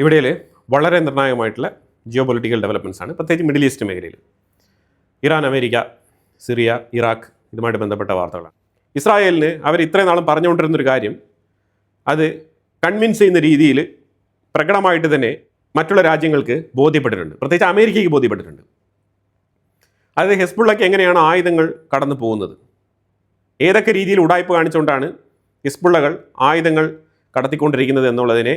ഇവിടെ വളരെ നിർണായകമായിട്ടുള്ള geo political developments ആണ്, പ്രത്യേകിച്ച് മിഡിൽ ഈസ്റ്റ് മേഖലയിൽ. ഇറാൻ, അമേരിക്ക, സിറിയ, ഇറാഖ് ഇതുമായിട്ട് ബന്ധപ്പെട്ട വാർത്തകളാണ്. ഇസ്രായേലിന് അവർ ഇത്രയും നാളും പറഞ്ഞുകൊണ്ടിരുന്നൊരു കാര്യം, അത് കൺവിൻസ് ചെയ്യുന്ന രീതിയിൽ പ്രകടമായിട്ട് തന്നെ മറ്റുള്ള രാജ്യങ്ങൾക്ക് ബോധ്യപ്പെട്ടിട്ടുണ്ട്, പ്രത്യേകിച്ച് അമേരിക്കയ്ക്ക് ബോധ്യപ്പെട്ടിട്ടുണ്ട്. അത് ഹിസ്ബുള്ളയ്ക്ക് എങ്ങനെയാണ് ആയുധങ്ങൾ കടന്നു പോകുന്നത്, ഏതൊക്കെ രീതിയിൽ ഉടായ്പ കാണിച്ചുകൊണ്ടാണ് ഹിസ്ബുള്ളകൾ ആയുധങ്ങൾ കടത്തിക്കൊണ്ടിരിക്കുന്നത് എന്നുള്ളതിനെ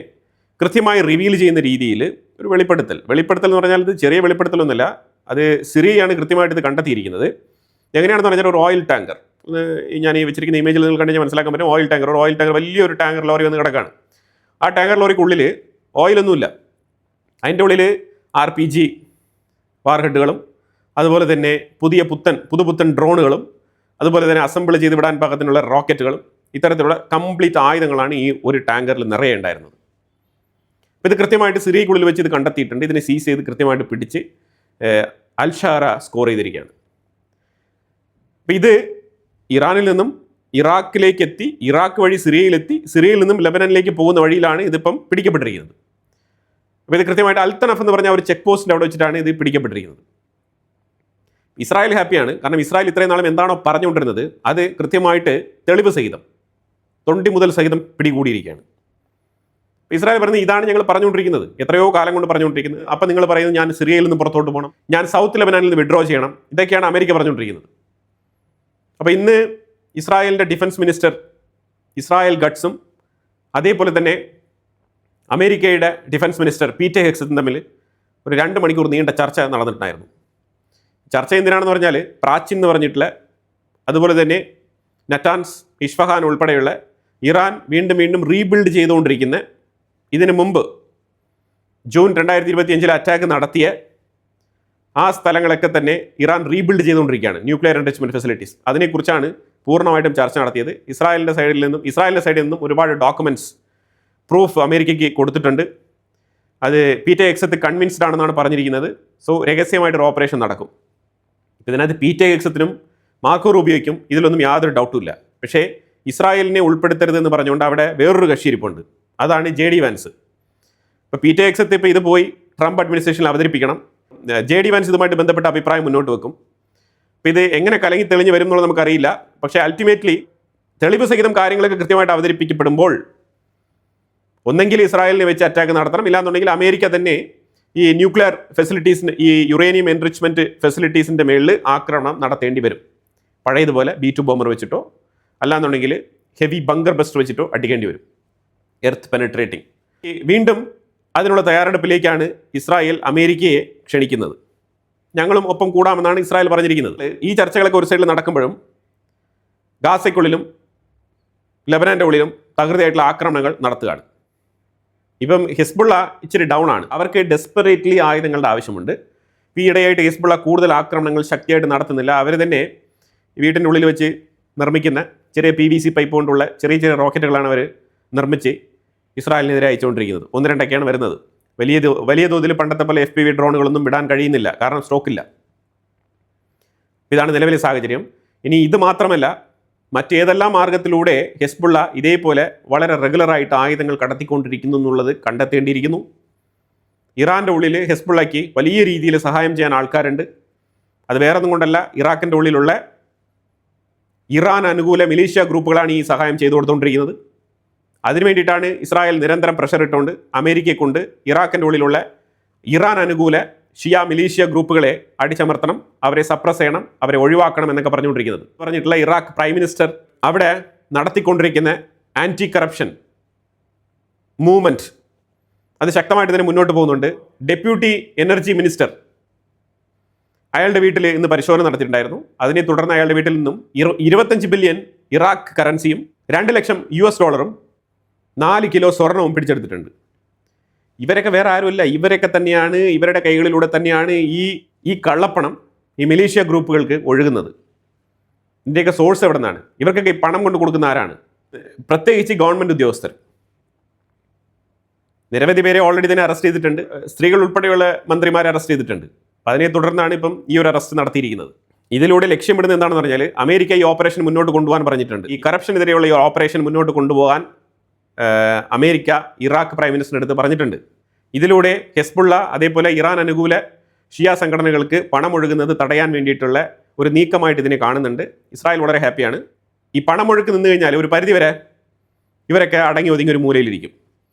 കൃത്യമായി റിവീൽ ചെയ്യുന്ന രീതിയിൽ ഒരു വെളിപ്പെടുത്തൽ എന്ന് പറഞ്ഞാൽ ഇത് ചെറിയ വെളിപ്പെടുത്തലൊന്നുമല്ല, അത് സിറിയയാണ് കൃത്യമായിട്ട് ഇത് കണ്ടെത്തിയിരിക്കുന്നത്. എങ്ങനെയാണെന്ന് പറഞ്ഞാൽ ഒരു ഓയിൽ ടാങ്കർ, ഞാൻ ഈ വെച്ചിരിക്കുന്ന ഇമേജിൽ നിങ്ങൾ കണ്ടുകഴിഞ്ഞാൽ മനസ്സിലാക്കാൻ പറ്റും. ഓയിൽ ടാങ്കർ വലിയൊരു ടാങ്കർ ലോറി വന്ന് കിടക്കാണ്. ആ ടാങ്കർ ലോറിക്കുള്ളിൽ ഓയിലൊന്നുമില്ല, അതിൻ്റെ ഉള്ളിൽ RPG വാർഹെഡുകളും അതുപോലെ തന്നെ പുതുപുത്തൻ ഡ്രോണുകളും അതുപോലെ തന്നെ അസംബിൾ ചെയ്ത് വിടാൻ പാകത്തിനുള്ള റോക്കറ്റുകളും ഇത്തരത്തിലുള്ള കംപ്ലീറ്റ് ആയുധങ്ങളാണ് ഈ ഒരു ടാങ്കറിൽ നിറയെ ഉണ്ടായിരുന്നത്. അപ്പോൾ ഇത് കൃത്യമായിട്ട് സിറിയയ്ക്കുള്ളിൽ വെച്ച് ഇത് കണ്ടെത്തിയിട്ടുണ്ട്. ഇതിനെ സീസ് ചെയ്ത് കൃത്യമായിട്ട് പിടിച്ച് അൽഷാറ സ്കോർ ചെയ്തിരിക്കുകയാണ്. അപ്പോൾ ഇത് ഇറാനിൽ നിന്നും ഇറാഖിലേക്ക് എത്തി, ഇറാഖ് വഴി സിറിയയിലെത്തി, സിറിയയിൽ നിന്നും ലെബനനിലേക്ക് പോകുന്ന വഴിയിലാണ് ഇതിപ്പം പിടിക്കപ്പെട്ടിരിക്കുന്നത്. അപ്പോൾ ഇത് കൃത്യമായിട്ട് അൽത്തനഫ് എന്ന് പറഞ്ഞ ഒരു ചെക്ക് പോസ്റ്റിൻ്റെ അവിടെ വെച്ചിട്ടാണ് ഇത് പിടിക്കപ്പെട്ടിരിക്കുന്നത്. ഇസ്രായേൽ ഹാപ്പിയാണ്, കാരണം ഇസ്രായേൽ ഇത്രയും നാളും എന്താണോ പറഞ്ഞുകൊണ്ടിരുന്നത് അത് കൃത്യമായിട്ട് തെളിവ് സഹിതം, തൊണ്ടി മുതൽ സഹിതം പിടികൂടിയിരിക്കുകയാണ്. ഇസ്രായേൽ പറയുന്നത് ഇതാണ് ഞങ്ങൾ പറഞ്ഞുകൊണ്ടിരിക്കുന്നത്, എത്രയോ കാലം കൊണ്ട് പറഞ്ഞുകൊണ്ടിരിക്കുന്നത്. അപ്പം നിങ്ങൾ പറയുന്നത് ഞാൻ സിറിയയിൽ നിന്ന് പുറത്തോട്ട് പോകണം, ഞാൻ സൗത്ത് ലെബനാനിൽ നിന്ന് വിഡ്രോ ചെയ്യണം, ഇതൊക്കെയാണ് അമേരിക്ക പറഞ്ഞുകൊണ്ടിരിക്കുന്നത്. അപ്പോൾ ഇന്ന് ഇസ്രായേലിൻ്റെ ഡിഫൻസ് മിനിസ്റ്റർ ഇസ്രായേൽ ഗട്ട്സും അതേപോലെ തന്നെ അമേരിക്കയുടെ ഡിഫൻസ് മിനിസ്റ്റർ പീറ്റർ ഹെക്സും തമ്മിൽ ഒരു 2 മണിക്കൂർ നീണ്ട ചർച്ച നടന്നിട്ടുണ്ടായിരുന്നു. ചർച്ച എന്തിനാണെന്ന് പറഞ്ഞാൽ പ്രാച്ചിൻ എന്ന് പറഞ്ഞിട്ടുള്ള, അതുപോലെ തന്നെ നറ്റാൻസ്, ഇഷ്ഫഹാൻ ഉൾപ്പെടെയുള്ള ഇറാൻ വീണ്ടും റീബിൽഡ് ചെയ്തുകൊണ്ടിരിക്കുന്ന, ഇതിനു മുമ്പ് ജൂൺ 2025 അറ്റാക്ക് നടത്തിയ ആ സ്ഥലങ്ങളൊക്കെ തന്നെ ഇറാൻ റീബിൽഡ് ചെയ്തുകൊണ്ടിരിക്കുകയാണ്, ന്യൂക്ലിയർ എൻറിച്ച്മെൻറ്റ് ഫെസിലിറ്റീസ്. അതിനെക്കുറിച്ചാണ് പൂർണ്ണമായിട്ടും ചർച്ച നടത്തിയത്. ഇസ്രായേലിൻ്റെ സൈഡിൽ നിന്നും ഒരുപാട് ഡോക്യുമെൻറ്റ്സ്, പ്രൂഫ് അമേരിക്കയ്ക്ക് കൊടുത്തിട്ടുണ്ട്. അത് പീറ്റർ ഹെക്സത്ത് കൺവിൻസ്ഡ് ആണെന്നാണ് പറഞ്ഞിരിക്കുന്നത്. സോ രഹസ്യമായിട്ടൊരു ഓപ്പറേഷൻ നടക്കും. ഇതിനകത്ത് പീറ്റർ ഹെക്സത്തിനും മാർക്കോ റൂബിയോയ്ക്കും ഇതിലൊന്നും യാതൊരു ഡൗട്ടും ഇല്ല. പക്ഷേ ഇസ്രായേലിനെ ഉൾപ്പെടുത്തരുതെന്ന് പറഞ്ഞുകൊണ്ട് അവിടെ വേറൊരു കക്ഷി ഇരിപ്പുണ്ട്, അതാണ് JD വാൻസ്. ഇപ്പോൾ പീറ്റർ ഹെക്സത്ത് ഇപ്പോൾ ഇത് പോയി ട്രംപ് അഡ്മിനിസ്ട്രേഷനിൽ അവതരിപ്പിക്കണം. JD വാൻസ് ഇതുമായിട്ട് ബന്ധപ്പെട്ട അഭിപ്രായം മുന്നോട്ട് വെക്കും. അപ്പോൾ ഇത് എങ്ങനെ കലങ്ങി തെളിഞ്ഞ് വരും എന്നുള്ളത് നമുക്കറിയില്ല. പക്ഷേ അൾട്ടിമേറ്റ്ലി തെളിവ് സഹിതം കാര്യങ്ങളൊക്കെ കൃത്യമായിട്ട് അവതരിപ്പിക്കപ്പെടുമ്പോൾ ഒന്നെങ്കിൽ ഇസ്രായേലിനെ വെച്ച് അറ്റാക്ക് നടത്തണം, ഇല്ലാന്നുണ്ടെങ്കിൽ അമേരിക്ക തന്നെ ഈ ന്യൂക്ലിയർ ഫെസിലിറ്റീസിന്, ഈ യുറേനിയം എൻറിച്ച്മെൻറ്റ് ഫെസിലിറ്റീസിൻ്റെ മേളിൽ ആക്രമണം നടത്തേണ്ടി വരും. പഴയതുപോലെ B2 ബോംബർ വെച്ചിട്ടോ അല്ലാന്നുണ്ടെങ്കിൽ ഹെവി ബങ്കർ ബസ്റ്റർ വെച്ചിട്ടോ അടിക്കേണ്ടി വരും, എർത്ത് പെനട്രേറ്റിംഗ്. വീണ്ടും അതിനുള്ള തയ്യാറെടുപ്പിലേക്കാണ് ഇസ്രായേൽ അമേരിക്കയെ ക്ഷണിക്കുന്നത്. ഞങ്ങളും ഒപ്പം കൂടാമെന്നാണ് ഇസ്രായേൽ പറഞ്ഞിരിക്കുന്നത്. ഈ ചർച്ചകളൊക്കെ ഒരു സൈഡിൽ നടക്കുമ്പോഴും ഗാസയ്ക്കുള്ളിലും ലെബനാൻ്റെ ഉള്ളിലും തകൃതിയായിട്ടുള്ള ആക്രമണങ്ങൾ നടത്തുകയാണ്. ഇപ്പം ഹിസ്ബുള്ള ഇച്ചിരി ഡൗൺ ആണ്, അവർക്ക് ഡെസ്പറേറ്റ്ലി ആയുധങ്ങളുടെ ആവശ്യമുണ്ട്. ഈ ഇടയായിട്ട് ഹിസ്ബുള്ള കൂടുതൽ ആക്രമണങ്ങൾ ശക്തിയായിട്ട് നടത്തുന്നില്ല. അവർ തന്നെ വീട്ടിൻ്റെ ഉള്ളിൽ വെച്ച് നിർമ്മിക്കുന്ന ചെറിയ PVC പൈപ്പ് കൊണ്ടുള്ള ചെറിയ റോക്കറ്റുകളാണ് അവർ നിർമ്മിച്ച് ഇസ്രായേലിനെതിരെ അയച്ചുകൊണ്ടിരിക്കുന്നത്. 1-2ഒക്കെയാണ് വരുന്നത്. വലിയ തോതിൽ പണ്ടത്തെ പോലെ FPV ഡ്രോണുകളൊന്നും വിടാൻ കഴിയുന്നില്ല, കാരണം സ്റ്റോക്കില്ല. ഇതാണ് നിലവിലെ സാഹചര്യം. ഇനി ഇത് മാത്രമല്ല, മറ്റേതെല്ലാം മാർഗത്തിലൂടെ ഹിസ്ബുള്ള ഇതേപോലെ വളരെ റെഗുലറായിട്ട് ആയുധങ്ങൾ കടത്തിക്കൊണ്ടിരിക്കുന്നു എന്നുള്ളത് കണ്ടെത്തേണ്ടിയിരിക്കുന്നു. ഇറാൻ്റെ ഉള്ളിൽ ഹിസ്ബുള്ളയ്ക്ക് വലിയ രീതിയിൽ സഹായം ചെയ്യാൻ ആൾക്കാരുണ്ട്. അത് വേറെ ഒന്നും കൊണ്ടല്ല, ഇറാഖിൻ്റെ ഉള്ളിലുള്ള ഇറാൻ അനുകൂല മിലീഷ്യ ഗ്രൂപ്പുകളാണ് ഈ സഹായം ചെയ്തു കൊടുത്തുകൊണ്ടിരിക്കുന്നത്. അതിനു വേണ്ടിയിട്ടാണ് ഇസ്രായേൽ നിരന്തരം പ്രഷർ ഇട്ടുകൊണ്ട് അമേരിക്കയെ കൊണ്ട് ഇറാഖിൻ്റെ ഉള്ളിലുള്ള ഇറാൻ അനുകൂല ഷിയ മിലീഷ്യ ഗ്രൂപ്പുകളെ അടിച്ചമർത്തണം, അവരെ സപ്രസ് ചെയ്യണം, അവരെ ഒഴിവാക്കണം എന്നൊക്കെ പറഞ്ഞിട്ടുള്ള ഇറാഖ് പ്രൈം മിനിസ്റ്റർ അവിടെ നടത്തിക്കൊണ്ടിരിക്കുന്ന ആൻറ്റി കറപ്ഷൻ മൂവ്മെൻറ്റ് അത് ശക്തമായിട്ട് തന്നെ മുന്നോട്ട് പോകുന്നുണ്ട്. ഡെപ്യൂട്ടി എനർജി മിനിസ്റ്റർ അയാളുടെ വീട്ടിൽ ഇന്ന് പരിശോധന നടത്തിയിട്ടുണ്ടായിരുന്നു. അതിനെ തുടർന്ന് അയാളുടെ വീട്ടിൽ നിന്നും 25 ബില്യൺ ഇറാഖ് കറൻസിയും $2 ലക്ഷം US 4 കിലോ സ്വർണവും പിടിച്ചെടുത്തിട്ടുണ്ട്. ഇവരൊക്കെ വേറെ ആരുമില്ല, ഇവരൊക്കെ തന്നെയാണ്, ഇവരുടെ കൈകളിലൂടെ തന്നെയാണ് ഈ കള്ളപ്പണം ഈ മിലീഷ്യ ഗ്രൂപ്പുകൾക്ക് ഒഴുകുന്നത്. ഇതിൻ്റെയൊക്കെ സോഴ്സ് എവിടെ നിന്നാണ്? ഇവർക്കൊക്കെ ഈ പണം കൊണ്ട് കൊടുക്കുന്ന ആരാണ്? പ്രത്യേകിച്ച് ഗവൺമെൻറ് ഉദ്യോഗസ്ഥർ. നിരവധി പേരെ ഓൾറെഡി തന്നെ അറസ്റ്റ് ചെയ്തിട്ടുണ്ട്, സ്ത്രീകൾ ഉൾപ്പെടെയുള്ള മന്ത്രിമാരെ അറസ്റ്റ് ചെയ്തിട്ടുണ്ട്. അതിനെ തുടർന്നാണ് ഇപ്പം ഈ ഒരു അറസ്റ്റ് നടത്തിയിരിക്കുന്നത്. ഇതിലൂടെ ലക്ഷ്യമിടുന്നത് എന്താണെന്ന് പറഞ്ഞാൽ അമേരിക്ക ഈ ഓപ്പറേഷൻ മുന്നോട്ട് കൊണ്ടുപോകാൻ പറഞ്ഞിട്ടുണ്ട്. ഈ കറപ്ഷനെതിരെയുള്ള ഈ ഓപ്പറേഷൻ മുന്നോട്ട് കൊണ്ടുപോകാൻ അമേരിക്ക ഇറാഖ് പ്രൈം മിനിസ്റ്ററിൻ്റെ അടുത്ത് പറഞ്ഞിട്ടുണ്ട്. ഇതിലൂടെ ഹെസ്ബുള്ള അതേപോലെ ഇറാൻ അനുകൂല ഷിയ സംഘടനകൾക്ക് പണമൊഴുകുന്നത് തടയാൻ വേണ്ടിയിട്ടുള്ള ഒരു നീക്കമായിട്ട് ഇതിനെ കാണുന്നുണ്ട്. ഇസ്രായേൽ വളരെ ഹാപ്പിയാണ്. ഈ പണമൊഴുക്ക് നിന്ന് കഴിഞ്ഞാൽ ഒരു പരിധിവരെ ഇവരൊക്കെ അടങ്ങി ഒതുങ്ങി ഒരു മൂലയിലിരിക്കും.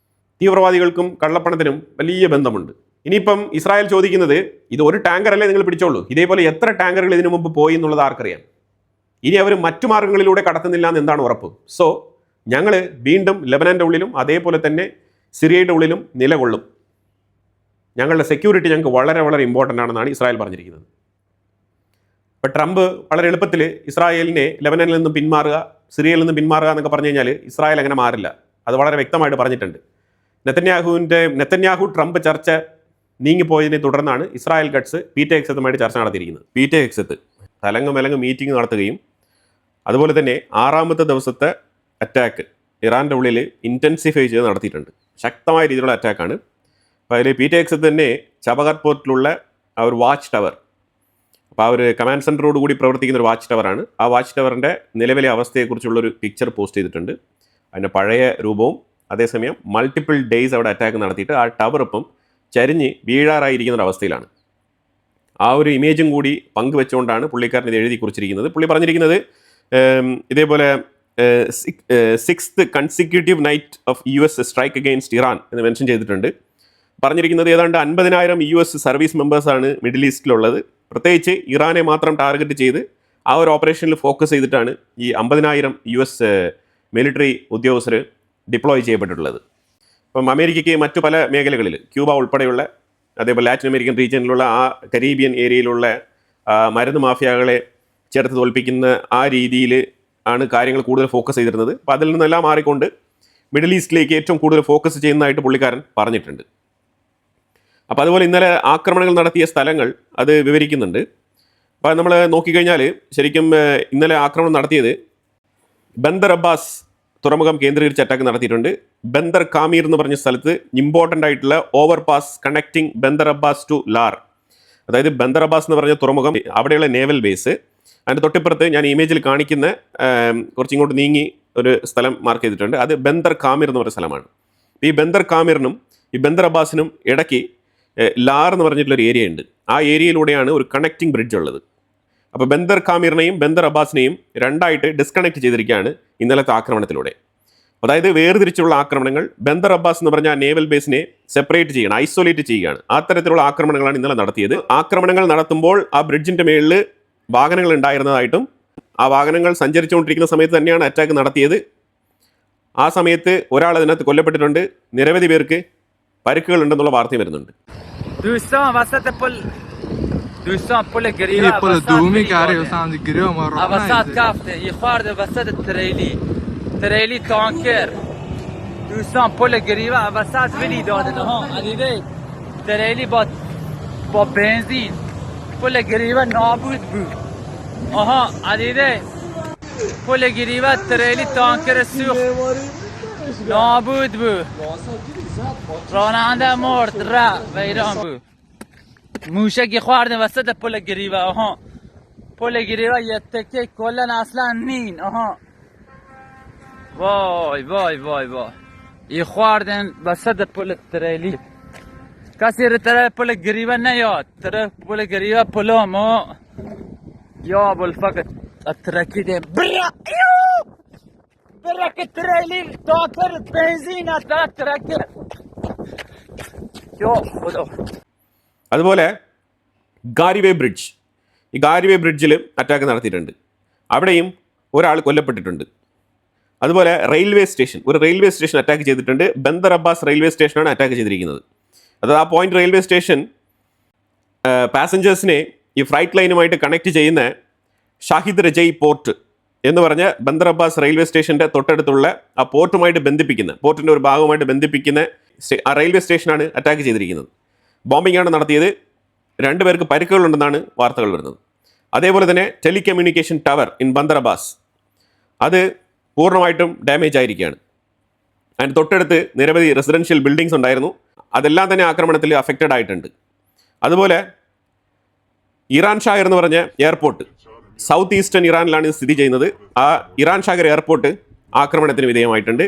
തീവ്രവാദികൾക്കും കള്ളപ്പണത്തിനും വലിയ ബന്ധമുണ്ട്. ഇനിയിപ്പം ഇസ്രായേൽ ചോദിക്കുന്നത്, ഇത് ഒരു ടാങ്കറല്ലേ നിങ്ങൾ പിടിച്ചോളൂ, ഇതേപോലെ എത്ര ടാങ്കറുകൾ ഇതിനു മുമ്പ് പോയി എന്നുള്ളത് ആർക്കറിയാം. ഇനി അവർ മറ്റു മാർഗങ്ങളിലൂടെ കടത്തുന്നില്ല എന്ന് എന്താണ് ഉറപ്പ്? സോ ഞങ്ങൾ വീണ്ടും ലെബനൻ്റെ ഉള്ളിലും അതേപോലെ തന്നെ സിറിയയുടെ ഉള്ളിലും നിലകൊള്ളും. ഞങ്ങളുടെ സെക്യൂരിറ്റി ഞങ്ങൾക്ക് വളരെ വളരെ ഇമ്പോർട്ടൻ്റ് ആണെന്നാണ് ഇസ്രായേൽ പറഞ്ഞിരിക്കുന്നത്. അപ്പോൾ ട്രംപ് വളരെ എളുപ്പത്തിൽ ഇസ്രായേലിനെ ലെബനനിൽ നിന്നും പിന്മാറുക, സിറിയയിൽ നിന്നും പിന്മാറുക എന്നൊക്കെ പറഞ്ഞു കഴിഞ്ഞാൽ ഇസ്രായേൽ അങ്ങനെ മാറില്ല. അത് വളരെ വ്യക്തമായിട്ട് പറഞ്ഞിട്ടുണ്ട്. നെതന്യാഹു ട്രംപ് ചർച്ച നീങ്ങിപ്പോയതിനെ തുടർന്നാണ് ഇസ്രായേൽ ഗഡ്സ് പീറ്റർ ഹെഗ്സെത്തുമായിട്ട് ചർച്ച നടത്തിയിരിക്കുന്നത്. പീറ്റർ ഹെഗ്സെത്ത് തലങ്ങ് മീറ്റിംഗ് നടത്തുകയും അതുപോലെ തന്നെ 6ാമത്തെ ദിവസത്തെ അറ്റാക്ക് ഇറാൻ്റെ ഉള്ളിൽ ഇൻറ്റൻസിഫൈ ചെയ്ത് നടത്തിയിട്ടുണ്ട്. ശക്തമായ രീതിയിലുള്ള അറ്റാക്കാണ്. അപ്പോൾ അതിൽ പീറ്റർ ഹെഗ്സെത്ത് തന്നെ ചബഹാർ പോർട്ടിലുള്ള ആ ഒരു വാച്ച് ടവർ, അപ്പോൾ ആ ഒരു കമാൻഡ് സെൻറ്ററോട് കൂടി പ്രവർത്തിക്കുന്ന ഒരു വാച്ച് ടവറാണ്. ആ വാച്ച് ടവറിൻ്റെ നിലവിലെ അവസ്ഥയെക്കുറിച്ചുള്ളൊരു പിക്ചർ പോസ്റ്റ് ചെയ്തിട്ടുണ്ട്. അതിൻ്റെ പഴയ രൂപവും അതേസമയം മൾട്ടിപ്പിൾ ഡേയ്സ് അവിടെ അറ്റാക്ക് നടത്തിയിട്ട് ആ ടവർ ഇപ്പം ചരിഞ്ഞ് വീഴാറായിരിക്കുന്ന ഒരു അവസ്ഥയിലാണ്. ആ ഒരു ഇമേജും കൂടി പങ്കുവെച്ചുകൊണ്ടാണ് പുള്ളിക്കാരൻ ഇത് എഴുതി കുറിച്ചിരിക്കുന്നത്. പുള്ളി പറഞ്ഞിരിക്കുന്നത് ഇതേപോലെ 6th consecutive knight of US strike against Iran എന്ന് മെൻഷൻ ചെയ്തിട്ടുണ്ട്. പറഞ്ഞിരിക്കുന്നത് ഏതാണ്ട് 50,000 US സർവീസ് മെമ്പേഴ്സാണ് മിഡിൽ ഈസ്റ്റിലുള്ളത്. പ്രത്യേകിച്ച് ഇറാനെ മാത്രം ടാർഗറ്റ് ചെയ്ത് ആ ഒരു ഓപ്പറേഷനിൽ ഫോക്കസ് ചെയ്തിട്ടാണ് ഈ 50,000 US മിലിറ്ററി ഉദ്യോഗസ്ഥർ ഡിപ്ലോയ് ചെയ്യപ്പെട്ടിട്ടുള്ളത്. അപ്പം അമേരിക്കയ്ക്ക് മറ്റു പല മേഖലകളിൽ ക്യൂബ ഉൾപ്പെടെയുള്ള അതേപോലെ ലാറ്റിൻ അമേരിക്കൻ റീജിയനിലുള്ള ആ കരീബിയൻ ഏരിയയിലുള്ള മരുന്ന് മാഫിയകളെ ചേർത്ത് തോൽപ്പിക്കുന്ന ആ രീതിയിൽ ആണ് കാര്യങ്ങൾ കൂടുതൽ ഫോക്കസ് ചെയ്തിരുന്നത്. അപ്പോൾ അതിൽ നിന്നെല്ലാം മാറിക്കൊണ്ട് മിഡിൽ ഈസ്റ്റിലേക്ക് ഏറ്റവും കൂടുതൽ ഫോക്കസ് ചെയ്യുന്നതായിട്ട് പുള്ളിക്കാരൻ പറഞ്ഞിട്ടുണ്ട്. അപ്പോൾ അതുപോലെ ഇന്നലെ ആക്രമണങ്ങൾ നടത്തിയ സ്ഥലങ്ങൾ അത് വിവരിക്കുന്നുണ്ട്. അപ്പോൾ നമ്മൾ നോക്കിക്കഴിഞ്ഞാൽ ശരിക്കും ഇന്നലെ ആക്രമണം നടത്തിയത് ബന്ദർ അബ്ബാസ് തുറമുഖം കേന്ദ്രീകരിച്ച് അറ്റാക്ക് നടത്തിയിട്ടുണ്ട്. ബന്ദർ കാമീർ എന്ന് പറഞ്ഞ സ്ഥലത്ത് ഇമ്പോർട്ടൻ്റ് ആയിട്ടുള്ള overpass connecting Bandar Abbas to Lar, അതായത് ബന്ദർ അബ്ബാസ് എന്ന് പറഞ്ഞ തുറമുഖം, അവിടെയുള്ള നേവൽ ബേസ്. അതിൻ്റെ തൊട്ടിപ്പുറത്ത് ഞാൻ ഇമേജിൽ കാണിക്കുന്ന കുറച്ചിങ്ങോട്ട് നീങ്ങി ഒരു സ്ഥലം മാർക്ക് ചെയ്തിട്ടുണ്ട്. അത് ബന്ദർ കാമീർ എന്ന് പറഞ്ഞ സ്ഥലമാണ്. ഈ ബന്ദർ കാമീറിനും ഈ ബന്ദർ അബ്ബാസിനും ഇടയ്ക്ക് ലാർ എന്ന് പറഞ്ഞിട്ടുള്ളൊരു ഏരിയ ഉണ്ട്. ആ ഏരിയയിലൂടെയാണ് ഒരു കണക്റ്റിംഗ് ബ്രിഡ്ജ് ഉള്ളത്. അപ്പോൾ ബന്ദർ കാമീറിനെയും ബന്ദർ അബ്ബാസിനെയും രണ്ടായിട്ട് ഡിസ്കണക്ട് ചെയ്തിരിക്കുകയാണ് ഇന്നലത്തെ ആക്രമണത്തിലൂടെ. അതായത് വേർതിരിച്ചുള്ള ആക്രമണങ്ങൾ, ബന്ദർ അബ്ബാസ് എന്ന് പറഞ്ഞ നേവൽ ബേസിനെ സെപ്പറേറ്റ് ചെയ്യണം, ഐസൊലേറ്റ് ചെയ്യുകയാണ്. അത്തരത്തിലുള്ള ആക്രമണങ്ങളാണ് ഇന്നലെ നടത്തിയത്. ആക്രമണങ്ങൾ നടത്തുമ്പോൾ ആ ബ്രിഡ്ജിൻ്റെ മേളിൽ വാഹനങ്ങൾ ഉണ്ടായിരുന്നതായിട്ടും ആ വാഹനങ്ങൾ സഞ്ചരിച്ചുകൊണ്ടിരിക്കുന്ന സമയത്ത് തന്നെയാണ് അറ്റാക്ക് നടത്തിയത്. ആ സമയത്ത് ഒരാൾ അതിനകത്ത് കൊല്ലപ്പെട്ടിട്ടുണ്ട്, നിരവധി പേർക്ക് പരിക്കുകൾ ഉണ്ടെന്നുള്ള വാർത്തയും വരുന്നുണ്ട്. دوستان پل گریوه پل دومی کاری و ساندی گریوه ما رو وسط کافته یه خورده وسط تریلی تانکر دوستان پل گریوه وسط ولی دادن ها عدیده تریلی با بنزین پل گریوه نابود بود آها عدیده پل گریوه تریلی تانکر سوخت نابود بود راننده مرد را ویران بود موشکی خوردن وسط پل گریوه آها پل گریوه یه تکه کلن اصلا نین آها وای وای وای وای یه خوردن وسط پل تریلی کسی رو طرف پل گریوه نیاد طرف پل گریوه پلامو یا بالفقط اترکیده برا برا که تریلی تاکر بنزین طرف ترکه یا خدا. അതുപോലെ ഗാരിവേ ബ്രിഡ്ജ്, ഈ ഗാരിവേ ബ്രിഡ്ജിൽ അറ്റാക്ക് നടത്തിയിട്ടുണ്ട്. അവിടെയും ഒരാൾ കൊല്ലപ്പെട്ടിട്ടുണ്ട്. അതുപോലെ റെയിൽവേ സ്റ്റേഷൻ, ഒരു റെയിൽവേ സ്റ്റേഷൻ അറ്റാക്ക് ചെയ്തിട്ടുണ്ട്. ബന്ദർ അബ്ബാസ് റെയിൽവേ സ്റ്റേഷനാണ് അറ്റാക്ക് ചെയ്തിരിക്കുന്നത്. അതായത് ആ പോയിന്റ് റെയിൽവേ സ്റ്റേഷൻ പാസഞ്ചേഴ്സിനെ ഈ ഫ്ലൈറ്റ് ലൈനുമായിട്ട് കണക്ട് ചെയ്യുന്ന ഷാഹിദ് രജൈ പോർട്ട് എന്ന് പറഞ്ഞ ബന്ദർ അബ്ബാസ് റെയിൽവേ സ്റ്റേഷൻ്റെ തൊട്ടടുത്തുള്ള ആ പോർട്ടുമായിട്ട് ബന്ധിപ്പിക്കുന്ന, പോർട്ടിൻ്റെ ഒരു ഭാഗവുമായിട്ട് ബന്ധിപ്പിക്കുന്ന ആ റെയിൽവേ സ്റ്റേഷനാണ് അറ്റാക്ക് ചെയ്തിരിക്കുന്നത്. ബോംബിംഗ് ആണ് നടത്തിയത്. 2 പേർക്ക് പരിക്കുകളുണ്ടെന്നാണ് വാർത്തകൾ വരുന്നത്. അതേപോലെ തന്നെ telecommunication tower in Bandar Abbas അത് പൂർണ്ണമായിട്ടും ഡാമേജ് ആയിരിക്കുകയാണ്. അതിന് തൊട്ടടുത്ത് നിരവധി റെസിഡൻഷ്യൽ ബിൽഡിങ്സ് ഉണ്ടായിരുന്നു. അതെല്ലാം തന്നെ ആക്രമണത്തിൽ അഫക്റ്റഡ് ആയിട്ടുണ്ട്. അതുപോലെ ഇറാൻ ഷാഗർ എന്ന് പറഞ്ഞ എയർപോർട്ട് സൗത്ത് ഈസ്റ്റേൺ ഇറാനിലാണ് സ്ഥിതി ചെയ്യുന്നത്. ആ ഇറാൻ ഷാഗർ എയർപോർട്ട് ആക്രമണത്തിന് വിധേയമായിട്ടുണ്ട്.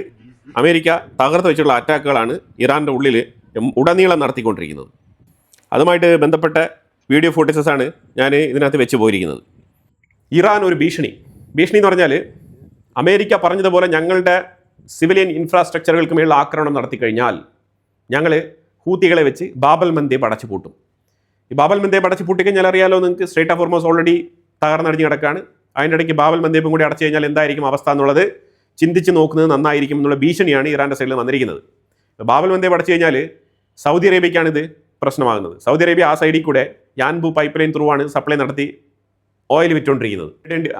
അമേരിക്ക തകർത്ത് വെച്ചുള്ള അറ്റാക്കുകളാണ് ഇറാൻ്റെ ഉള്ളിൽ ഉടനീളം നടത്തിക്കൊണ്ടിരിക്കുന്നത്. അതുമായിട്ട് ബന്ധപ്പെട്ട വീഡിയോ ഫോട്ടേജസാണ് ഞാൻ ഇതിനകത്ത് വെച്ച് പോയിരിക്കുന്നത്. ഇറാൻ ഒരു ഭീഷണി എന്ന് പറഞ്ഞാൽ അമേരിക്ക പറഞ്ഞതുപോലെ ഞങ്ങളുടെ സിവിലിയൻ ഇൻഫ്രാസ്ട്രക്ചറുകൾക്ക് മേലുള്ള ആക്രമണം നടത്തി കഴിഞ്ഞാൽ ഞങ്ങൾ ഹൂത്തികളെ വെച്ച് ബാബൽ മന്ദേബ് അടച്ചു പൂട്ടും. ഈ ബാബൽ മന്ദേബ് അടച്ചു പൂട്ടിക്കഴിഞ്ഞാൽ അറിയാലോ നിങ്ങൾക്ക്, സ്ട്രേറ്റ് ഓഫ് ഹോർമോസ് ഓൾറെഡി തകർന്നടിഞ്ഞ് കിടക്കുകയാണ്. അതിൻ്റെ ഇടയ്ക്ക് ബാബൽ മന്ദേബും കൂടി അടച്ചു കഴിഞ്ഞാൽ എന്തായിരിക്കും അവസ്ഥ എന്നുള്ളത് ചിന്തിച്ച് നോക്കുന്നത് നന്നായിരിക്കും എന്നുള്ള ഭീഷണിയാണ് ഇറാൻ്റെ സൈഡിൽ വന്നിരിക്കുന്നത്. ബാബൽ മന്ദേബ് അടച്ചു കഴിഞ്ഞാൽ സൗദി അറേബ്യക്കാണിത് പ്രശ്നമാകുന്നത്. സൗദി അറേബ്യ ആ സൈഡിൽ കൂടെ യാൻബു പൈപ്പ് ലൈൻ ത്രൂ ആണ് സപ്ലൈ നടത്തി ഓയിൽ വിറ്റുകൊണ്ടിരിക്കുന്നത്.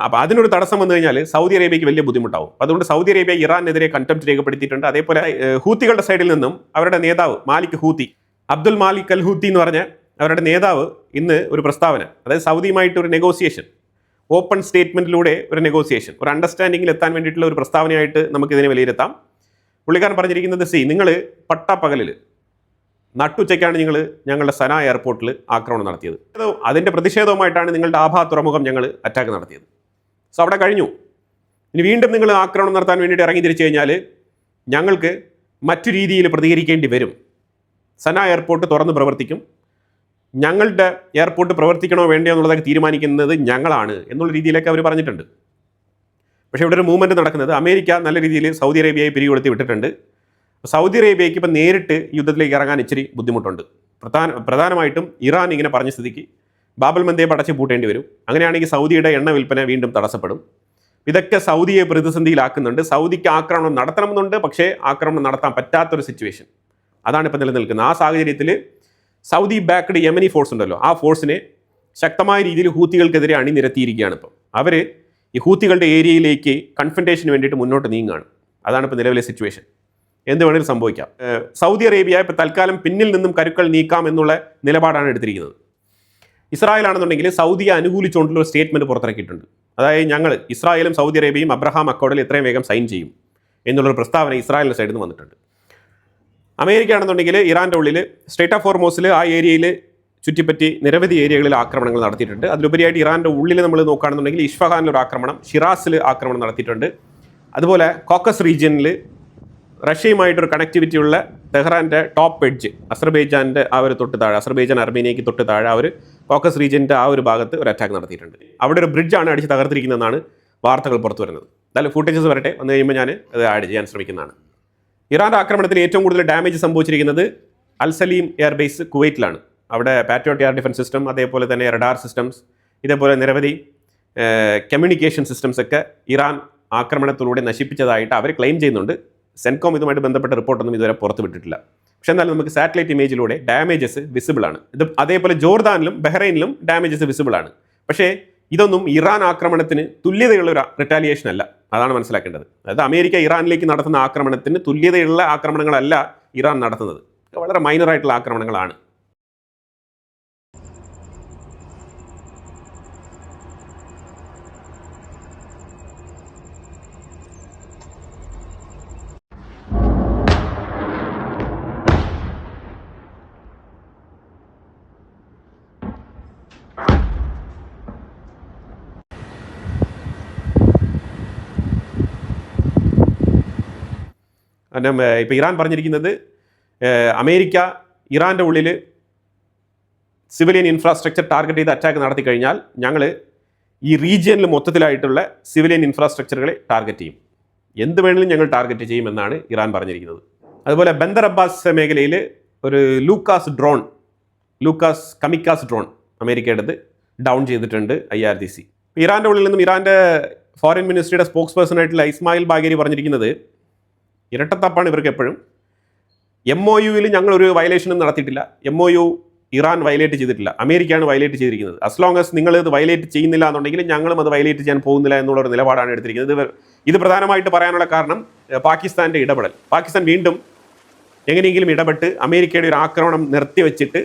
അപ്പോൾ അതിനൊരു തടസ്സം വന്നു കഴിഞ്ഞാൽ സൗദി അറേബ്യയ്ക്ക് വലിയ ബുദ്ധിമുട്ടാവും. അതുകൊണ്ട് സൗദി അറേബ്യ ഇറാനെതിരെ കണ്ടംപ്റ്റ് രേഖപ്പെടുത്തിയിട്ടുണ്ട്. അതേപോലെ ഹൂത്തികളുടെ സൈഡിൽ നിന്നും അവരുടെ നേതാവ് മാലിക് ഹൂത്തി, അബ്ദുൽ മാലിക് അൽ ഹൂത്തി എന്ന് പറഞ്ഞ അവരുടെ നേതാവ് ഇന്ന് ഒരു പ്രസ്താവന, അതായത് സൗദിയുമായിട്ട് ഒരു നെഗോസിയേഷൻ, ഓപ്പൺ സ്റ്റേറ്റ്മെൻറ്റിലൂടെ ഒരു നെഗോസിയേഷൻ, ഒരു അണ്ടർസ്റ്റാൻഡിങ്ങിൽ എത്താൻ വേണ്ടിയിട്ടുള്ള ഒരു പ്രസ്താവനയായിട്ട് നമുക്കിതിനെ വിലയിരുത്താം. പുള്ളിക്കാരൻ പറഞ്ഞിരിക്കുന്നത്, നിങ്ങൾ പട്ടാപ്പകലിൽ നട്ടുച്ചയ്ക്കാണ് ഞങ്ങളുടെ സന എയർപോർട്ടിൽ ആക്രമണം നടത്തിയത്. അതിൻ്റെ പ്രതിഷേധവുമായിട്ടാണ് നിങ്ങളുടെ ആഭ തുറമുഖം ഞങ്ങൾ അറ്റാക്ക് നടത്തിയത്. സോ അവിടെ കഴിഞ്ഞു. ഇനി വീണ്ടും നിങ്ങൾ ആക്രമണം നടത്താൻ വേണ്ടിയിട്ട് ഇറങ്ങി തിരിച്ചു കഴിഞ്ഞാൽ ഞങ്ങൾക്ക് മറ്റു രീതിയിൽ പ്രതികരിക്കേണ്ടി വരും. സന എയർപോർട്ട് തുറന്ന് പ്രവർത്തിക്കും. ഞങ്ങളുടെ എയർപോർട്ട് പ്രവർത്തിക്കണോ വേണ്ടയോ എന്നുള്ളതൊക്കെ തീരുമാനിക്കുന്നത് ഞങ്ങളാണ് എന്നുള്ള രീതിയിലൊക്കെ അവർ പറഞ്ഞിട്ടുണ്ട്. പക്ഷേ ഇവിടെ ഒരു മൂവ്മെൻറ്റ് നടക്കുന്നത്, അമേരിക്ക നല്ല രീതിയിൽ സൗദി അറേബ്യയെ പിരികൊടുത്തി വിട്ടിട്ടുണ്ട്. സൗദി അറേബ്യയ്ക്ക് ഇപ്പം നേരിട്ട് യുദ്ധത്തിലേക്ക് ഇറങ്ങാൻ ഇച്ചിരി ബുദ്ധിമുട്ടുണ്ട്. പ്രധാനമായിട്ടും ഇറാൻ ഇങ്ങനെ പറഞ്ഞ സ്ഥിതിക്ക് ബാബൽ മന്ദേബ് അടച്ചു പൂട്ടേണ്ടി വരും. അങ്ങനെയാണെങ്കിൽ സൗദിയുടെ എണ്ണ വിൽപ്പന വീണ്ടും തടസ്സപ്പെടും. ഇതൊക്കെ സൗദിയെ പ്രതിസന്ധിയിലാക്കുന്നുണ്ട്. സൗദിക്ക് ആക്രമണം നടത്തണമെന്നുണ്ട്, പക്ഷേ ആക്രമണം നടത്താൻ പറ്റാത്തൊരു സിറ്റുവേഷൻ അതാണ് ഇപ്പം നിലനിൽക്കുന്നത്. ആ സാഹചര്യത്തിൽ സൗദി ബാക്ക്ഡ് യമനി ഫോഴ്സ് ഉണ്ടല്ലോ, ആ ഫോഴ്സിനെ ശക്തമായ രീതിയിൽ ഹൂത്തികൾക്കെതിരെ അണിനിരത്തിയിരിക്കുകയാണ്. ഇപ്പം അവർ ഈ ഹൂത്തികളുടെ ഏരിയയിലേക്ക് കൺഫ്രണ്ടേഷന് വേണ്ടിയിട്ട് മുന്നോട്ട് നീങ്ങുകയാണ്. അതാണ് ഇപ്പോൾ നിലവിലെ സിറ്റുവേഷൻ. എന്ത് വേണമെങ്കിലും സംഭവിക്കാം. സൗദി അറേബ്യ ഇപ്പോൾ തൽക്കാലം പിന്നിൽ നിന്നും കരുക്കൾ നീക്കാം എന്നുള്ള നിലപാടാണ് എടുത്തിരിക്കുന്നത്. ഇസ്രായേൽ ആണെന്നുണ്ടെങ്കിൽ സൗദിയെ അനുകൂലിച്ചുകൊണ്ടുള്ള ഒരു സ്റ്റേറ്റ്മെൻറ്റ് പുറത്തിറക്കിയിട്ടുണ്ട്. അതായത് ഇസ്രായേലും സൗദി അറേബ്യയും അബ്രഹാം അക്കോർഡിൽ എത്രയും വേഗം സൈൻ ചെയ്യും എന്നുള്ളൊരു പ്രസ്താവന ഇസ്രായേലിൻ്റെ സൈഡിൽ നിന്ന് വന്നിട്ടുണ്ട്. അമേരിക്ക ആണെന്നുണ്ടെങ്കിൽ ഇറാൻ്റെ ഉള്ളിൽ സ്ട്രേറ്റ് ഓഫ് ഹോർമോസിൽ ആ ഏരിയയിൽ ചുറ്റിപ്പറ്റി നിരവധി ഏരിയകളിൽ ആക്രമണങ്ങൾ നടത്തിയിട്ടുണ്ട്. അതിലുപരിയായിട്ട് ഇറാൻ്റെ ഉള്ളിൽ നമ്മൾ നോക്കുകയാണെന്നുണ്ടെങ്കിൽ ഇഷ്ഫഹാനിലൊരു ആക്രമണം, ഷിറാസിൽ ആക്രമണം നടത്തിയിട്ടുണ്ട്. അതുപോലെ കോക്കസ് റീജിയനിൽ റഷ്യയുമായിട്ടൊരു കണക്ടിവിറ്റി ഉള്ള ടെഹ്റാൻ്റെ ടോപ്പ് എഡ്ജ്, അസർബൈജാൻ്റെ ആ ഒരു തൊട്ട് താഴെ, അസർബൈജാൻ അർമേനിയയ്ക്ക് തൊട്ട് താഴെ അവർ കോക്കസ് റീജിയൻ്റെ ആ ഒരു ഭാഗത്ത് ഒരു അറ്റാക്ക് നടത്തിയിട്ടുണ്ട്. അവിടെ ഒരു ബ്രിഡ്ജാണ് അടിച്ച് തകർത്തിരിക്കുന്നതെന്നാണ് വാർത്തകൾ പുറത്തു വരുന്നത്. എന്തായാലും ഫുട്ടേജസ് വരട്ടെ, വന്നു കഴിയുമ്പോൾ ഞാൻ അത് ആഡ് ചെയ്യാൻ ശ്രമിക്കുന്നതാണ്. ഇറാൻ്റെ ആക്രമണത്തിൽ ഏറ്റവും കൂടുതൽ ഡാമേജ് സംഭവിച്ചിരിക്കുന്നത് അൽ സലീം എയർബേസ് കുവൈറ്റിലാണ്. അവിടെ പാട്രിയോട്ട് എയർ ഡിഫൻസ് സിസ്റ്റം, അതേപോലെ തന്നെ റഡാർ സിസ്റ്റംസ്, ഇതേപോലെ നിരവധി കമ്മ്യൂണിക്കേഷൻ സിസ്റ്റംസ് ഒക്കെ ഇറാൻ ആക്രമണത്തിലൂടെ നശിപ്പിച്ചതായിട്ട് അവർ ക്ലെയിം ചെയ്യുന്നുണ്ട്. സെൻകോം ഇതുമായിട്ട് ബന്ധപ്പെട്ട റിപ്പോർട്ടൊന്നും ഇതുവരെ പുറത്ത് വിട്ടിട്ടില്ല. പക്ഷേ എന്നാലും നമുക്ക് സാറ്റലൈറ്റ് ഇമേജിലൂടെ ഡാമേജസ് വിസിബിൾ ആണ്. ഇത് അതേപോലെ ജോർദാനിലും ബഹ്റൈനിലും ഡാമേജസ് വിസിബിൾ ആണ്. പക്ഷേ ഇതൊന്നും ഇറാൻ ആക്രമണത്തിന് തുല്യതയുള്ള ഒരു റിറ്റാലിയേഷൻ അല്ല. അതാണ് മനസ്സിലാക്കേണ്ടത്. അതായത് അമേരിക്ക ഇറാനിലേക്ക് നടത്തുന്ന ആക്രമണത്തിന് തുല്യതയുള്ള ആക്രമണങ്ങളല്ല ഇറാൻ നടത്തുന്നത്. വളരെ മൈനറായിട്ടുള്ള ആക്രമണങ്ങളാണ്. ഇപ്പോൾ ഇറാൻ പറഞ്ഞിരിക്കുന്നത് അമേരിക്ക ഇറാൻ്റെ ഉള്ളിൽ സിവിലിയൻ ഇൻഫ്രാസ്ട്രക്ചർ ടാർഗറ്റ് ചെയ്ത് അറ്റാക്ക് നടത്തി കഴിഞ്ഞാൽ ഞങ്ങൾ ഈ റീജിയനിൽ മൊത്തത്തിലായിട്ടുള്ള സിവിലിയൻ ഇൻഫ്രാസ്ട്രക്ചറുകളെ ടാർഗറ്റ് ചെയ്യും, എന്ത് വേണമെങ്കിലും ഞങ്ങൾ ടാർഗറ്റ് ചെയ്യുമെന്നാണ് ഇറാൻ പറഞ്ഞിരിക്കുന്നത്. അതുപോലെ ബന്ദർ അബ്ബാസ് മേഖലയിൽ ഒരു ലൂക്കാസ് കമിക്കാസ് ഡ്രോൺ അമേരിക്കയുടേത് ഡൗൺ ചെയ്തിട്ടുണ്ട് IRGC. ഇറാൻ്റെ ഉള്ളിൽ നിന്നും ഇറാൻ്റെ ഫോറിൻ മിനിസ്ട്രിയുടെ സ്പോക്സ് പേഴ്സണായിട്ടുള്ള ഇസ്മായിൽ ബാഗേരി പറഞ്ഞിരിക്കുന്നത് ഇരട്ടത്തപ്പാണ് ഇവർക്ക് എപ്പോഴും. MOUവിൽ ഞങ്ങളൊരു വയലേഷനും നടത്തിയിട്ടില്ല. MOU ഇറാൻ വയലേറ്റ് ചെയ്തിട്ടില്ല, അമേരിക്കയാണ് വയലേറ്റ് ചെയ്തിരിക്കുന്നത്. അസ് ലോങ് as നിങ്ങൾ ഇത് വയലേറ്റ് ചെയ്യുന്നില്ല എന്നുണ്ടെങ്കിൽ ഞങ്ങളും അത് വയലേറ്റ് ചെയ്യാൻ പോകുന്നില്ല എന്നുള്ളൊരു നിലപാടാണ് എടുത്തിരിക്കുന്നത്. ഇത് പ്രധാനമായിട്ട് പറയാനുള്ള കാരണം പാകിസ്ഥാൻ്റെ ഇടപെടൽ. പാകിസ്ഥാൻ വീണ്ടും എങ്ങനെയെങ്കിലും ഇടപെട്ട് അമേരിക്കയുടെ ഒരു ആക്രമണം നിർത്തിവെച്ചിട്ട്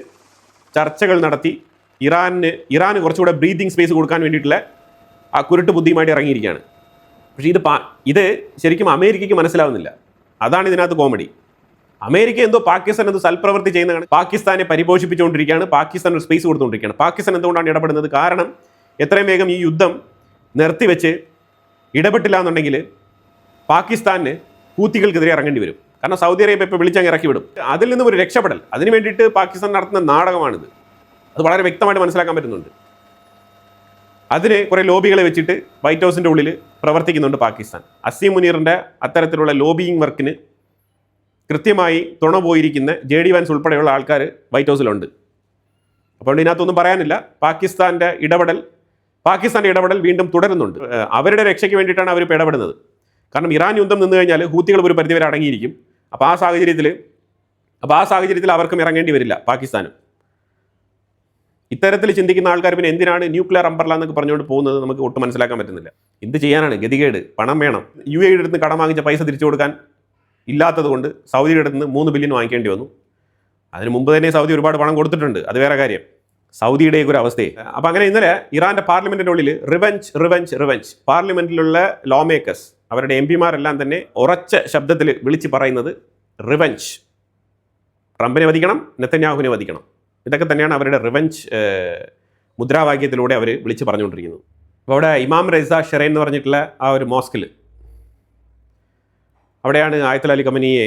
ചർച്ചകൾ നടത്തി ഇറാന് കുറച്ചുകൂടെ ബ്രീതിങ് സ്പേസ് കൊടുക്കാൻ വേണ്ടിയിട്ടുള്ള ആ കുരുട്ട് ബുദ്ധിയുമായിട്ട് ഇറങ്ങിയിരിക്കുകയാണ്. പക്ഷേ ഇത് ശരിക്കും അമേരിക്കയ്ക്ക് മനസ്സിലാവുന്നില്ല. അതാണ് ഇതിനകത്ത് കോമഡി. അമേരിക്ക എന്തോ പാകിസ്ഥാൻ എന്തോ സൽപ്രവൃത്തി ചെയ്യുന്നതാണ്, പാകിസ്ഥാനെ പരിപോഷിപ്പിച്ചുകൊണ്ടിരിക്കുകയാണ്, പാകിസ്ഥാൻ ഒരു സ്പേസ് കൊടുത്തുകൊണ്ടിരിക്കുകയാണ്. പാകിസ്ഥാൻ എന്തുകൊണ്ടാണ് ഇടപെടുന്നത്? കാരണം എത്രയും വേഗം ഈ യുദ്ധം നിർത്തിവെച്ച് ഇടപെട്ടില്ല എന്നുണ്ടെങ്കിൽ പാകിസ്ഥാന് ഹൂത്തികൾക്കെതിരെ ഇറങ്ങേണ്ടി വരും. കാരണം സൗദി അറേബ്യ ഇപ്പോൾ വിളിച്ചങ്ങ് ഇറക്കി വിടും. അതിൽ നിന്നും ഒരു രക്ഷപ്പെടൽ, അതിന് വേണ്ടിയിട്ട് പാകിസ്ഥാൻ നടത്തുന്ന നാടകമാണിത്. അത് വളരെ വ്യക്തമായിട്ട് മനസ്സിലാക്കാൻ പറ്റുന്നുണ്ട്. അതിന് കുറേ ലോബികളെ വെച്ചിട്ട് വൈറ്റ് ഹൗസിൻ്റെ ഉള്ളിൽ പ്രവർത്തിക്കുന്നുണ്ട് പാകിസ്ഥാൻ. അസീം മുനീറിൻ്റെ അത്തരത്തിലുള്ള ലോബിയിങ് വർക്കിന് കൃത്യമായി തുണ പോയിരിക്കുന്ന JD വാൻസ് ഉൾപ്പെടെയുള്ള ആൾക്കാർ വൈറ്റ് ഹൗസിലുണ്ട്. അപ്പോൾ ഇതിനകത്തൊന്നും പറയാനില്ല. പാകിസ്ഥാൻ്റെ ഇടപെടൽ വീണ്ടും തുടരുന്നുണ്ട്. അവരുടെ രക്ഷയ്ക്ക് വേണ്ടിയിട്ടാണ് അവരിപ്പോൾ ഇടപെടുന്നത്. കാരണം ഇറാൻ യുദ്ധം നിന്ന് കഴിഞ്ഞാൽ ഹൂത്തികൾ ഒരു പരിധിവരെ അടങ്ങിയിരിക്കും. അപ്പോൾ ആ സാഹചര്യത്തിൽ അവർക്കും ഇറങ്ങേണ്ടി വരില്ല പാകിസ്ഥാനും. ഇത്തരത്തിൽ ചിന്തിക്കുന്ന ആൾക്കാർ പിന്നെ എന്തിനാണ് ന്യൂക്ലിയർ അംബർല എന്നൊക്കെ പറഞ്ഞുകൊണ്ട് പോകുന്നത് നമുക്ക് ഒട്ടും മനസ്സിലാക്കാൻ പറ്റുന്നില്ല. എന്ത് ചെയ്യാനാണ്, ഗതികേട്, പണം വേണം. UAE അടുത്ത് കടം വാങ്ങിച്ച പൈസ തിരിച്ചു കൊടുക്കാൻ ഇല്ലാത്തത് കൊണ്ട് സൗദിയുടെ അടുത്ത് നിന്ന് 3 ബില്യൺ വാങ്ങിക്കേണ്ടി വന്നു. അതിന് മുമ്പ് തന്നെ സൗദി ഒരുപാട് പണം കൊടുത്തിട്ടുണ്ട്, അത് വേറെ കാര്യം. സൗദിയുടെ ഒരു അവസ്ഥയെ. അപ്പോൾ അങ്ങനെ ഇന്നലെ ഇറാൻ്റെ പാർലമെൻറ്റിൻ്റെ ഉള്ളിൽ റിവെഞ്ച് പാർലമെൻറ്റിലുള്ള ലോ മേക്കേഴ്സ്, അവരുടെ MPമാരെല്ലാം തന്നെ ഉറച്ച ശബ്ദത്തിൽ വിളിച്ച് പറയുന്നത് റിവെഞ്ച്. ട്രംപിനെ വധിക്കണം, നെതന്യാഹുവിനെ വധിക്കണം. ഇതൊക്കെ തന്നെയാണ് അവരുടെ റിവെഞ്ച് മുദ്രാവാക്യത്തിലൂടെ അവർ വിളിച്ച് പറഞ്ഞുകൊണ്ടിരിക്കുന്നത്. അപ്പോൾ അവിടെ ഇമാം റെസ ഷെറൈൻ എന്ന് പറഞ്ഞിട്ടുള്ള ആ ഒരു മോസ്കിൽ, അവിടെയാണ് ആയത്തുൽ അലി ഖമനിയെ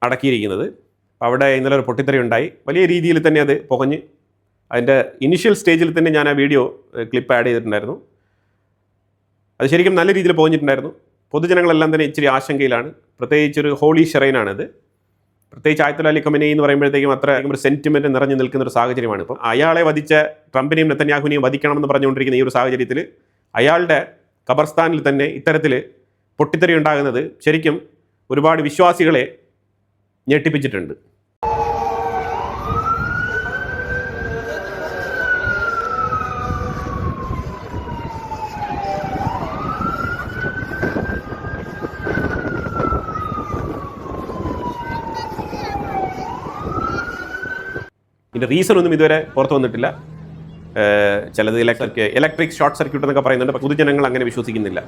അടക്കിയിരിക്കുന്നത്. അപ്പോൾ അവിടെ ഇന്നലെ ഒരു പൊട്ടിത്തെറി ഉണ്ടായി. വലിയ രീതിയിൽ തന്നെ അത് പുകഞ്ഞ്, അതിൻ്റെ ഇനിഷ്യൽ സ്റ്റേജിൽ തന്നെ ഞാൻ ആ വീഡിയോ ക്ലിപ്പ് ആഡ് ചെയ്തിട്ടുണ്ടായിരുന്നു. അത് ശരിക്കും നല്ല രീതിയിൽ പോഞ്ഞിട്ടുണ്ടായിരുന്നു. പൊതുജനങ്ങളെല്ലാം തന്നെ ഇച്ചിരി ആശങ്കയിലാണ്. പ്രത്യേകിച്ചൊരു ഹോളി ഷെറൈനാണിത്. പ്രത്യേകിച്ച് ആയത്തുൽ അലി ഖമനി എന്ന് പറയുമ്പോഴത്തേക്കും അത്ര ഒരു സെൻറ്റിമെൻറ്റ് നിറഞ്ഞു നിൽക്കുന്ന ഒരു സാഹചര്യമാണ്. ഇപ്പം അയാളെ വധിച്ച ട്രംപിനെയും നെതന്യാഹുവിനെയും വധിക്കണമെന്ന് പറഞ്ഞുകൊണ്ടിരിക്കുന്ന ഈ ഒരു സാഹചര്യത്തിൽ അയാളുടെ ഖബർസ്ഥാനിൽ തന്നെ ഇത്തരത്തിൽ പൊട്ടിത്തെറി ഉണ്ടാകുന്നത് ശരിക്കും ഒരുപാട് വിശ്വാസികളെ ഞെട്ടിപ്പിച്ചിട്ടുണ്ട്. ഇതിൻ്റെ റീസൺ ഒന്നും ഇതുവരെ പുറത്തു വന്നിട്ടില്ല. ചിലത് ഇലക്ട്രിക് ഷോർട്ട് സർക്യൂട്ട് എന്നൊക്കെ പറയുന്നുണ്ട്. പൊതുജനങ്ങൾ അങ്ങനെ വിശ്വസിക്കുന്നില്ല.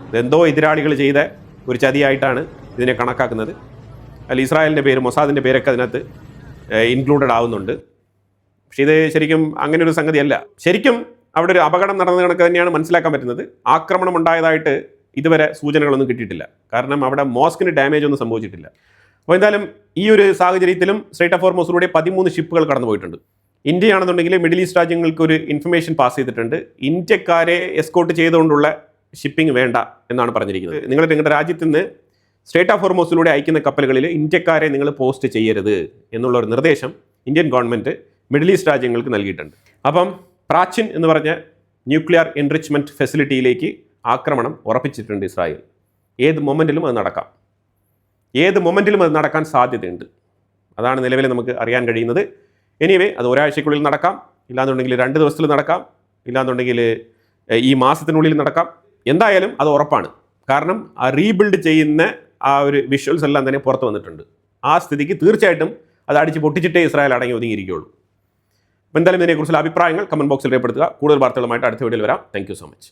ഇതെന്തോ എതിരാളികൾ ചെയ്ത ഒരു ചതിയായിട്ടാണ് ഇതിനെ കണക്കാക്കുന്നത്. അതിൽ ഇസ്രായേലിൻ്റെ പേര്, മൊസാദിൻ്റെ പേരൊക്കെ അതിനകത്ത് ഇൻക്ലൂഡഡ് ആവുന്നുണ്ട്. പക്ഷേ ഇത് ശരിക്കും അങ്ങനെ ഒരു സംഗതിയല്ല. ശരിക്കും അവിടെ ഒരു അപകടം നടന്ന കണക്ക് തന്നെയാണ് മനസ്സിലാക്കാൻ പറ്റുന്നത്. ആക്രമണം ഉണ്ടായതായിട്ട് ഇതുവരെ സൂചനകളൊന്നും കിട്ടിയിട്ടില്ല. കാരണം അവിടെ മോസ്കിന് ഡാമേജ് ഒന്നും സംഭവിച്ചിട്ടില്ല. അപ്പോൾ എന്തായാലും ഈ ഒരു സാഹചര്യത്തിലും സ്ട്രൈറ്റ് ഓഫ് ഹോർമൂസിലൂടെ 13 ഷിപ്പുകൾ കടന്നു പോയിട്ടുണ്ട്. ഇന്ത്യയാണെന്നുണ്ടെങ്കിൽ മിഡിൽ ഈസ്റ്റ് രാജ്യങ്ങൾക്ക് ഒരു ഇൻഫർമേഷൻ പാസ് ചെയ്തിട്ടുണ്ട്. ഇന്ത്യക്കാരെ എസ്കോർട്ട് ചെയ്തുകൊണ്ടുള്ള ഷിപ്പിംഗ് വേണ്ട എന്നാണ് പറഞ്ഞിരിക്കുന്നത്. നിങ്ങളുടെ രാജ്യത്ത് നിന്ന് സ്ട്രൈറ്റ് ഓഫ് ഹോർമൂസിലൂടെ അയക്കുന്ന കപ്പലുകളിൽ ഇന്ത്യക്കാരെ നിങ്ങൾ പോസ്റ്റ് ചെയ്യരുത് എന്നുള്ള ഒരു നിർദ്ദേശം ഇന്ത്യൻ ഗവൺമെൻറ് മിഡിൽ ഈസ്റ്റ് രാജ്യങ്ങൾക്ക് നൽകിയിട്ടുണ്ട്. അപ്പം പ്രാച്ചിൻ എന്ന് പറഞ്ഞ ന്യൂക്ലിയർ എൻറിച്ച്മെൻറ്റ് ഫെസിലിറ്റിയിലേക്ക് ആക്രമണം ഉറപ്പിച്ചിട്ടുണ്ട് ഇസ്രായേൽ. ഏത് മൊമെൻറ്റിലും അത് നടക്കാൻ സാധ്യതയുണ്ട്. അതാണ് നിലവിൽ നമുക്ക് അറിയാൻ കഴിയുന്നത്. എനിവേ അത് ഒരാഴ്ചയ്ക്കുള്ളിൽ നടക്കാം, ഇല്ലാന്നുണ്ടെങ്കിൽ 2 ദിവസത്തിൽ നടക്കാം, ഇല്ലാന്നുണ്ടെങ്കിൽ ഈ മാസത്തിനുള്ളിൽ നടക്കാം. എന്തായാലും അത് ഉറപ്പാണ്. കാരണം ആ റീബിൽഡ് ചെയ്യുന്ന ആ ഒരു വിഷ്വൽസ് എല്ലാം തന്നെ പുറത്ത് വന്നിട്ടുണ്ട്. ആ സ്ഥിതിക്ക് തീർച്ചയായിട്ടും അത് അടിച്ച് പൊട്ടിച്ചിട്ടേ ഇസ്രായേൽ അടങ്ങി ഒതുങ്ങിയിരിക്കുകയുള്ളൂ. അപ്പോൾ എന്തായാലും ഇതിനെക്കുറിച്ചുള്ള അഭിപ്രായങ്ങൾ കമൻറ്റ് ബോക്സിൽ രേഖപ്പെടുത്തുക. കൂടുതൽ വാർത്തകളുമായിട്ട് അടുത്ത വീഡിയോയിൽ വരാം. Thank you so much.